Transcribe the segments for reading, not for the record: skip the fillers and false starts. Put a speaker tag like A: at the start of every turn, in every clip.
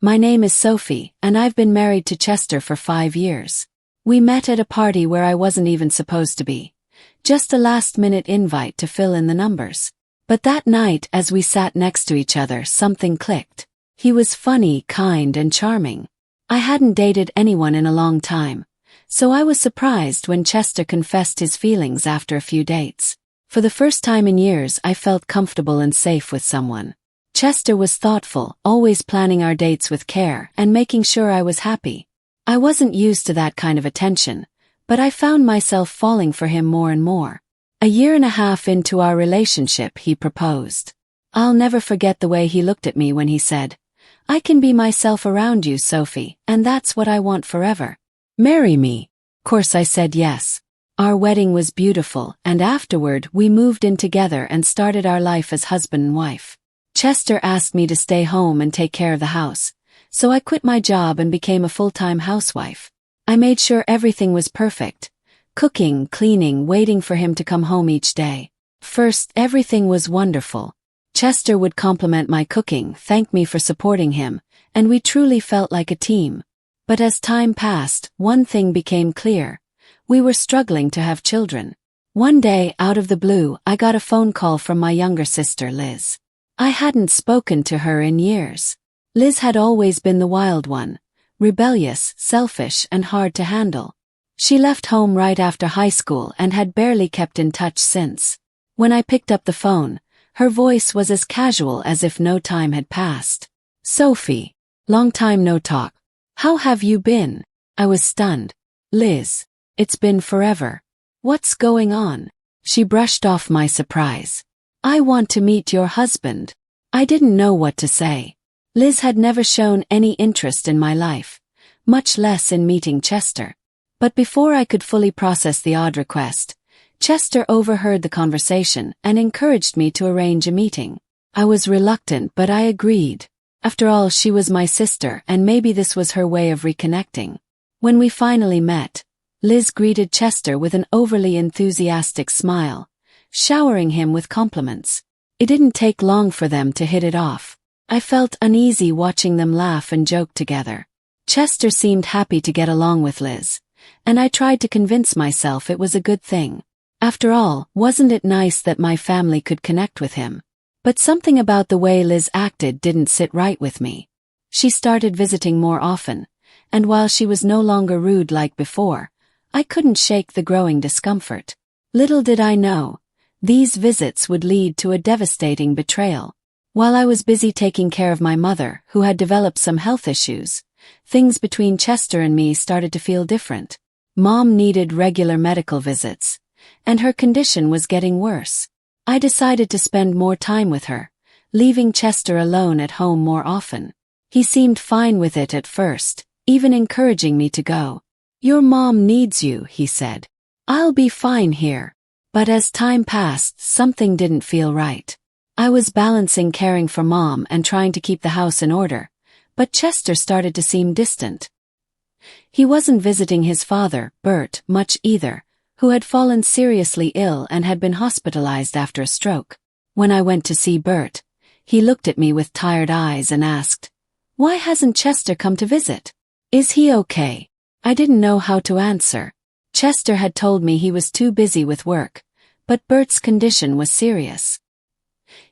A: My name is Sophie, and I've been married to Chester for 5 years. We met at a party where I wasn't even supposed to be. Just a last-minute invite to fill in the numbers. But that night, as we sat next to each other, something clicked. He was funny, kind, and charming. I hadn't dated anyone in a long time, so I was surprised when Chester confessed his feelings after a few dates. For the first time in years, I felt comfortable and safe with someone. Chester was thoughtful, always planning our dates with care and making sure I was happy. I wasn't used to that kind of attention, but I found myself falling for him more and more. A year and a half into our relationship, he proposed. I'll never forget the way he looked at me when he said, "I can be myself around you, Sophie, and that's what I want forever. Marry me." Of course I said yes. Our wedding was beautiful, and afterward we moved in together and started our life as husband and wife. Chester asked me to stay home and take care of the house, so I quit my job and became a full-time housewife. I made sure everything was perfect. Cooking, cleaning, waiting for him to come home each day. First, everything was wonderful. Chester would compliment my cooking, thank me for supporting him, and we truly felt like a team. But as time passed, one thing became clear. We were struggling to have children. One day, out of the blue, I got a phone call from my younger sister, Liz. I hadn't spoken to her in years. Liz had always been the wild one, rebellious, selfish, and hard to handle. She left home right after high school and had barely kept in touch since. When I picked up the phone, her voice was as casual as if no time had passed. "Sophie, long time no talk. How have you been?" I was stunned. "Liz, it's been forever. What's going on?" She brushed off my surprise. "I want to meet your husband." I didn't know what to say. Liz had never shown any interest in my life, much less in meeting Chester. But before I could fully process the odd request, Chester overheard the conversation and encouraged me to arrange a meeting. I was reluctant, but I agreed. After all, she was my sister, and maybe this was her way of reconnecting. When we finally met, Liz greeted Chester with an overly enthusiastic smile, showering him with compliments. It didn't take long for them to hit it off. I felt uneasy watching them laugh and joke together. Chester seemed happy to get along with Liz, and I tried to convince myself it was a good thing. After all, wasn't it nice that my family could connect with him? But something about the way Liz acted didn't sit right with me. She started visiting more often, and while she was no longer rude like before, I couldn't shake the growing discomfort. Little did I know, these visits would lead to a devastating betrayal. While I was busy taking care of my mother, who had developed some health issues, things between Chester and me started to feel different. Mom needed regular medical visits, and her condition was getting worse. I decided to spend more time with her, leaving Chester alone at home more often. He seemed fine with it at first, even encouraging me to go. "Your mom needs you," he said. "I'll be fine here." But as time passed, something didn't feel right. I was balancing caring for Mom and trying to keep the house in order, but Chester started to seem distant. He wasn't visiting his father, Bert, much either, who had fallen seriously ill and had been hospitalized after a stroke. When I went to see Bert, he looked at me with tired eyes and asked, "Why hasn't Chester come to visit? Is he okay?" I didn't know how to answer. Chester had told me he was too busy with work, but Bert's condition was serious.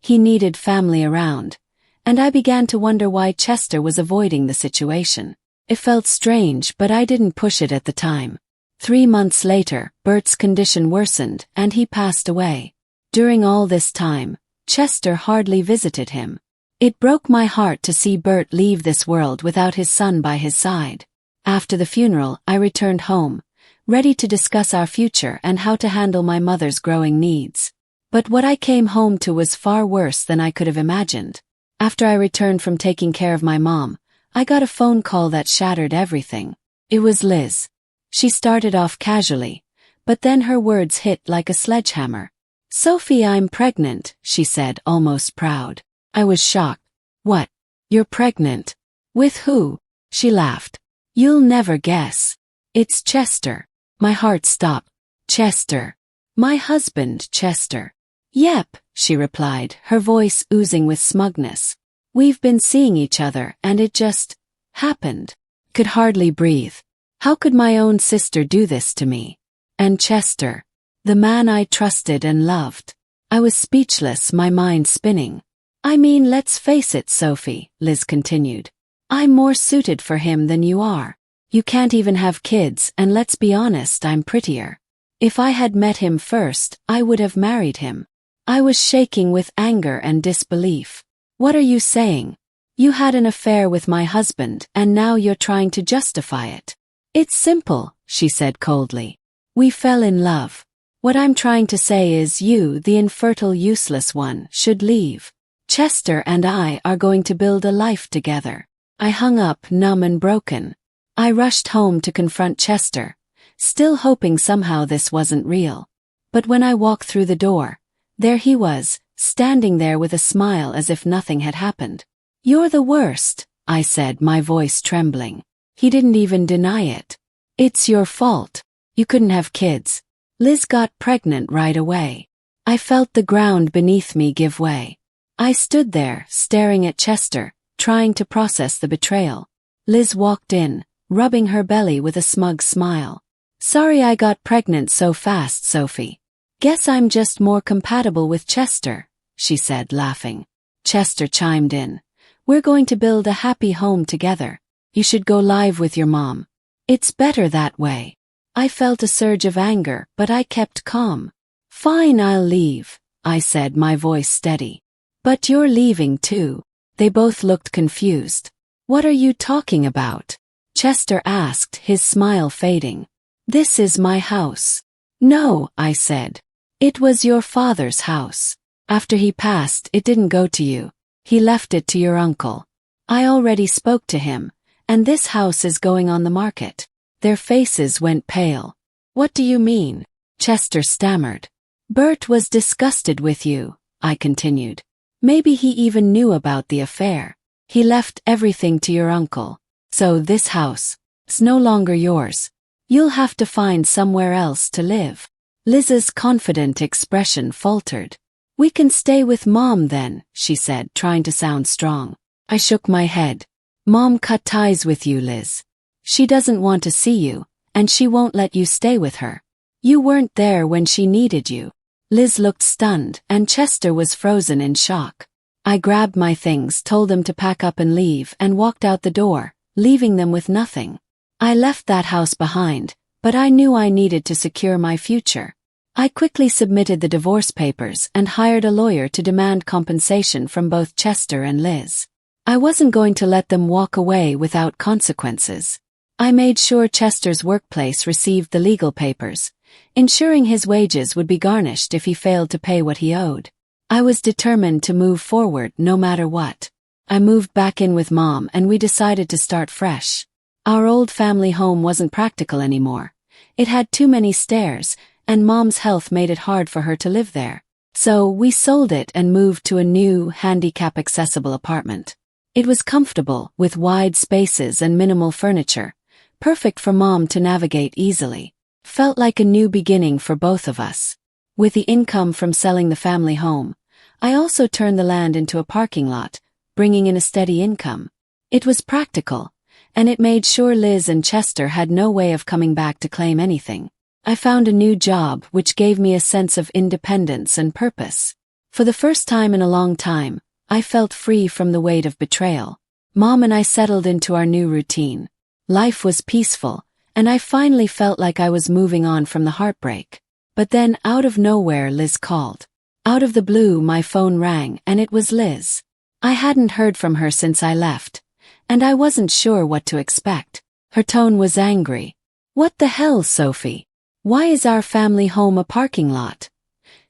A: He needed family around, and I began to wonder why Chester was avoiding the situation. It felt strange, but I didn't push it at the time. 3 months later, Bert's condition worsened and he passed away. During all this time, Chester hardly visited him. It broke my heart to see Bert leave this world without his son by his side. After the funeral, I returned home, ready to discuss our future and how to handle my mother's growing needs. But what I came home to was far worse than I could have imagined. After I returned from taking care of my mom, I got a phone call that shattered everything. It was Liz. She started off casually, but then her words hit like a sledgehammer. "Sophie, I'm pregnant," she said, almost proud. I was shocked. "What? You're pregnant? With who?" She laughed. "You'll never guess. It's Chester." My heart stopped. "Chester. My husband, Chester." "Yep," she replied, her voice oozing with smugness. We've been seeing each other and it just happened. Could hardly breathe. How could my own sister do this to me? And Chester, the man I trusted and loved. I was speechless, my mind spinning. I mean, let's face it, Sophie, Liz continued. I'm more suited for him than you are. You can't even have kids, and let's be honest, I'm prettier. If I had met him first, I would have married him. I was shaking with anger and disbelief. What are you saying? You had an affair with my husband, and now you're trying to justify it. It's simple, she said coldly. We fell in love. What I'm trying to say is you, the infertile, useless one, should leave. Chester and I are going to build a life together. I hung up, numb and broken. I rushed home to confront Chester, still hoping somehow this wasn't real. But when I walked through the door, there he was, standing there with a smile as if nothing had happened. You're the worst, I said, my voice trembling. He didn't even deny it. It's your fault. You couldn't have kids. Liz got pregnant right away. I felt the ground beneath me give way. I stood there, staring at Chester, trying to process the betrayal. Liz walked in, rubbing her belly with a smug smile. Sorry I got pregnant so fast, Sophie. Guess I'm just more compatible with Chester, she said, laughing. Chester chimed in. We're going to build a happy home together. You should go live with your mom. It's better that way. I felt a surge of anger, but I kept calm. Fine, I'll leave, I said, my voice steady. But you're leaving too. They both looked confused. What are you talking about? Chester asked, his smile fading. This is my house. No, I said. It was your father's house. After he passed, it didn't go to you. He left it to your uncle. I already spoke to him, and this house is going on the market. Their faces went pale. What do you mean? Chester stammered. Bert was disgusted with you, I continued. Maybe he even knew about the affair. He left everything to your uncle. So this house is no longer yours. You'll have to find somewhere else to live. Liz's confident expression faltered. We can stay with Mom then, she said, trying to sound strong. I shook my head. Mom cut ties with you, Liz. She doesn't want to see you, and she won't let you stay with her. You weren't there when she needed you. Liz looked stunned, and Chester was frozen in shock. I grabbed my things, told them to pack up and leave, and walked out the door, leaving them with nothing. I left that house behind, but I knew I needed to secure my future. I quickly submitted the divorce papers and hired a lawyer to demand compensation from both Chester and Liz. I wasn't going to let them walk away without consequences. I made sure Chester's workplace received the legal papers, ensuring his wages would be garnished if he failed to pay what he owed. I was determined to move forward no matter what. I moved back in with Mom and we decided to start fresh. Our old family home wasn't practical anymore. It had too many stairs, and Mom's health made it hard for her to live there. So we sold it and moved to a new, handicap-accessible apartment. It was comfortable, with wide spaces and minimal furniture, perfect for Mom to navigate easily. Felt like a new beginning for both of us. With the income from selling the family home, I also turned the land into a parking lot, bringing in a steady income. It was practical, and it made sure Liz and Chester had no way of coming back to claim anything. I found a new job which gave me a sense of independence and purpose. For the first time in a long time, I felt free from the weight of betrayal. Mom and I settled into our new routine. Life was peaceful, and I finally felt like I was moving on from the heartbreak. But then, out of nowhere, Liz called. Out of the blue, my phone rang, and it was Liz. I hadn't heard from her since I left, and I wasn't sure what to expect. Her tone was angry. What the hell, Sophie? Why is our family home a parking lot?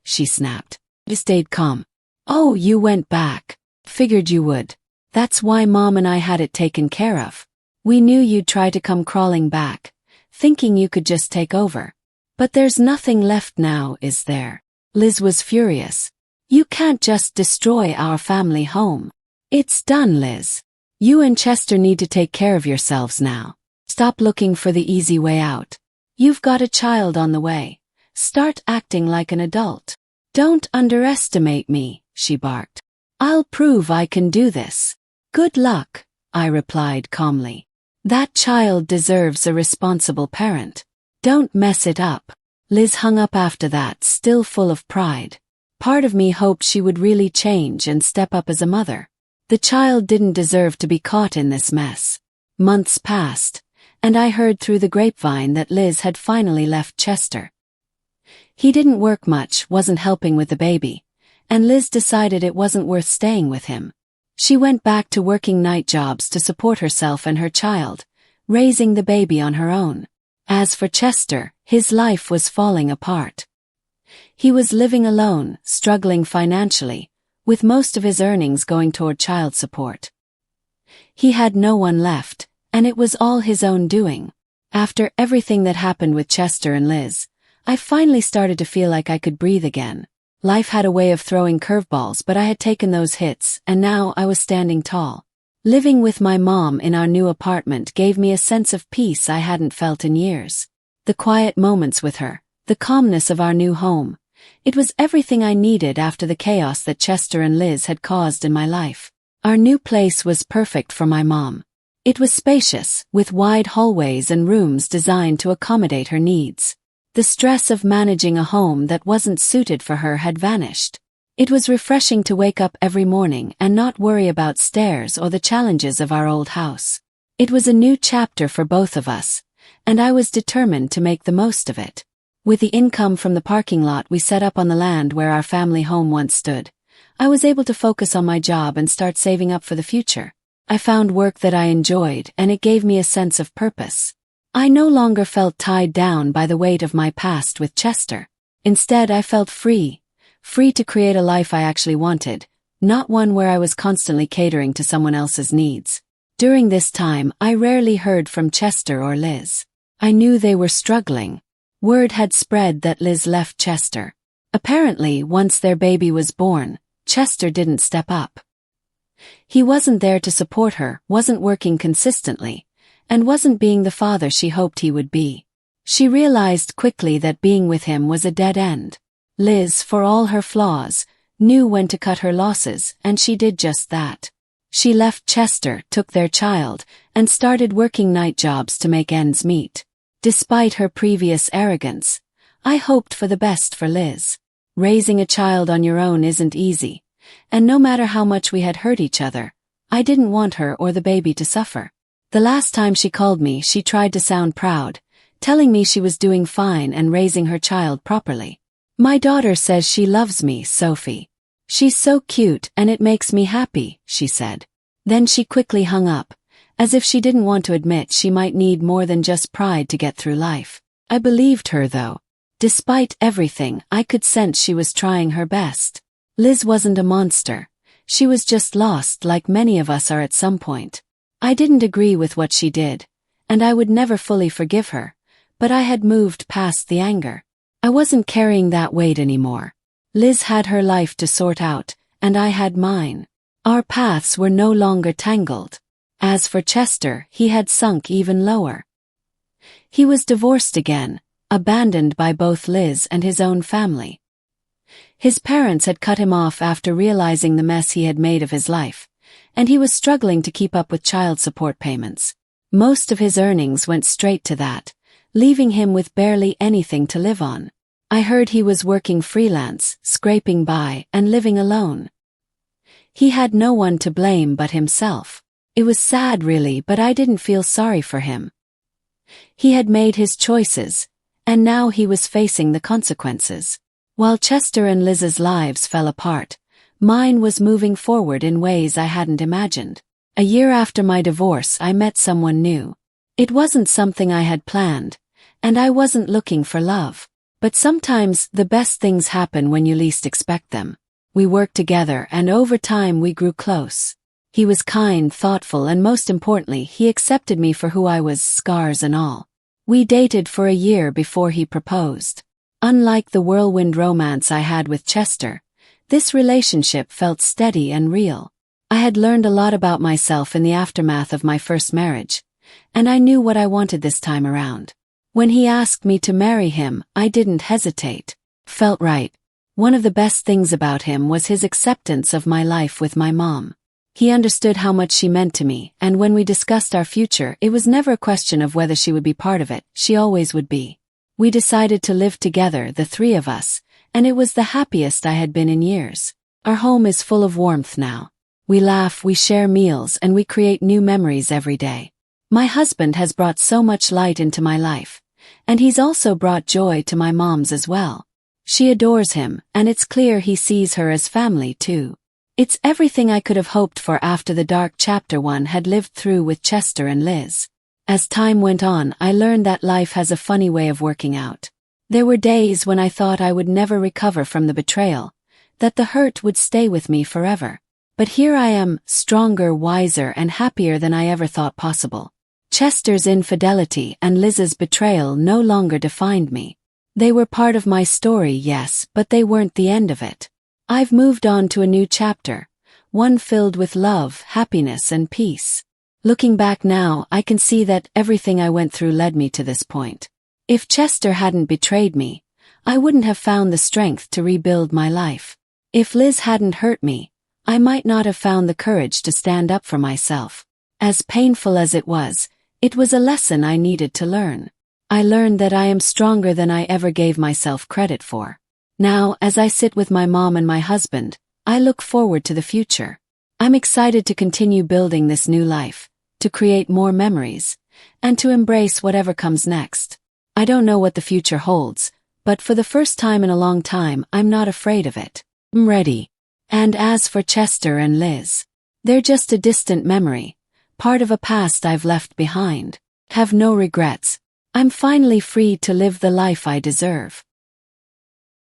A: She snapped. I stayed calm. Oh, you went back. Figured you would. That's why Mom and I had it taken care of. We knew you'd try to come crawling back, thinking you could just take over. But there's nothing left now, is there? Liz was furious. You can't just destroy our family home. It's done, Liz. You and Chester need to take care of yourselves now. Stop looking for the easy way out. You've got a child on the way. Start acting like an adult. Don't underestimate me, she barked. I'll prove I can do this. Good luck, I replied calmly. That child deserves a responsible parent. Don't mess it up. Liz hung up after that, still full of pride. Part of me hoped she would really change and step up as a mother. The child didn't deserve to be caught in this mess. Months passed, and I heard through the grapevine that Liz had finally left Chester. He didn't work much, wasn't helping with the baby, and Liz decided it wasn't worth staying with him. She went back to working night jobs to support herself and her child, raising the baby on her own. As for Chester, his life was falling apart. He was living alone, struggling financially, with most of his earnings going toward child support. He had no one left, and it was all his own doing. After everything that happened with Chester and Liz, I finally started to feel like I could breathe again. Life had a way of throwing curveballs, but I had taken those hits, and now I was standing tall. Living with my mom in our new apartment gave me a sense of peace I hadn't felt in years. The quiet moments with her, the calmness of our new home. It was everything I needed after the chaos that Chester and Liz had caused in my life. Our new place was perfect for my mom. It was spacious, with wide hallways and rooms designed to accommodate her needs. The stress of managing a home that wasn't suited for her had vanished. It was refreshing to wake up every morning and not worry about stairs or the challenges of our old house. It was a new chapter for both of us, and I was determined to make the most of it. With the income from the parking lot we set up on the land where our family home once stood, I was able to focus on my job and start saving up for the future. I found work that I enjoyed, and it gave me a sense of purpose. I no longer felt tied down by the weight of my past with Chester. Instead, I felt free to create a life I actually wanted, not one where I was constantly catering to someone else's needs. During this time, I rarely heard from Chester or Liz. I knew they were struggling. Word had spread that Liz left Chester. Apparently, once their baby was born, Chester didn't step up. He wasn't there to support her, wasn't working consistently, and wasn't being the father she hoped he would be. She realized quickly that being with him was a dead end. Liz, for all her flaws, knew when to cut her losses, and she did just that. She left Chester, took their child, and started working night jobs to make ends meet. Despite her previous arrogance, I hoped for the best for Liz. Raising a child on your own isn't easy, and no matter how much we had hurt each other, I didn't want her or the baby to suffer. The last time she called me, she tried to sound proud, telling me she was doing fine and raising her child properly. My daughter says she loves me, Sophie. She's so cute and it makes me happy, she said. Then she quickly hung up, as if she didn't want to admit she might need more than just pride to get through life. I believed her though. Despite everything, I could sense she was trying her best. Liz wasn't a monster. She was just lost like many of us are at some point. I didn't agree with what she did, and I would never fully forgive her, but I had moved past the anger. I wasn't carrying that weight anymore. Liz had her life to sort out, and I had mine. Our paths were no longer tangled. As for Chester, he had sunk even lower. He was divorced again, abandoned by both Liz and his own family. His parents had cut him off after realizing the mess he had made of his life, and he was struggling to keep up with child support payments. Most of his earnings went straight to that, leaving him with barely anything to live on. I heard he was working freelance, scraping by, and living alone. He had no one to blame but himself. It was sad really, but I didn't feel sorry for him. He had made his choices, and now he was facing the consequences. While Chester and Liz's lives fell apart, mine was moving forward in ways I hadn't imagined. A year after my divorce, I met someone new. It wasn't something I had planned, and I wasn't looking for love. But sometimes the best things happen when you least expect them. We worked together, and over time we grew close. He was kind, thoughtful, and most importantly, he accepted me for who I was, scars and all. We dated for a year before he proposed. Unlike the whirlwind romance I had with Chester, this relationship felt steady and real. I had learned a lot about myself in the aftermath of my first marriage, and I knew what I wanted this time around. When he asked me to marry him, I didn't hesitate. Felt right. One of the best things about him was his acceptance of my life with my mom. He understood how much she meant to me, and when we discussed our future, it was never a question of whether she would be part of it, she always would be. We decided to live together, the three of us, and it was the happiest I had been in years. Our home is full of warmth now. We laugh, we share meals, and we create new memories every day. My husband has brought so much light into my life, and he's also brought joy to my mom's as well. She adores him, and it's clear he sees her as family too. It's everything I could have hoped for after the dark chapter one had lived through with Chester and Liz. As time went on, I learned that life has a funny way of working out. There were days when I thought I would never recover from the betrayal, that the hurt would stay with me forever. But here I am, stronger, wiser, and happier than I ever thought possible. Chester's infidelity and Liz's betrayal no longer defined me. They were part of my story, yes, but they weren't the end of it. I've moved on to a new chapter, one filled with love, happiness, and peace. Looking back now, I can see that everything I went through led me to this point. If Chester hadn't betrayed me, I wouldn't have found the strength to rebuild my life. If Liz hadn't hurt me, I might not have found the courage to stand up for myself. As painful as it was a lesson I needed to learn. I learned that I am stronger than I ever gave myself credit for. Now, as I sit with my mom and my husband, I look forward to the future. I'm excited to continue building this new life, to create more memories, and to embrace whatever comes next. I don't know what the future holds, but for the first time in a long time, I'm not afraid of it. I'm ready. And as for Chester and Liz, they're just a distant memory, part of a past I've left behind. Have no regrets. I'm finally free to live the life I deserve.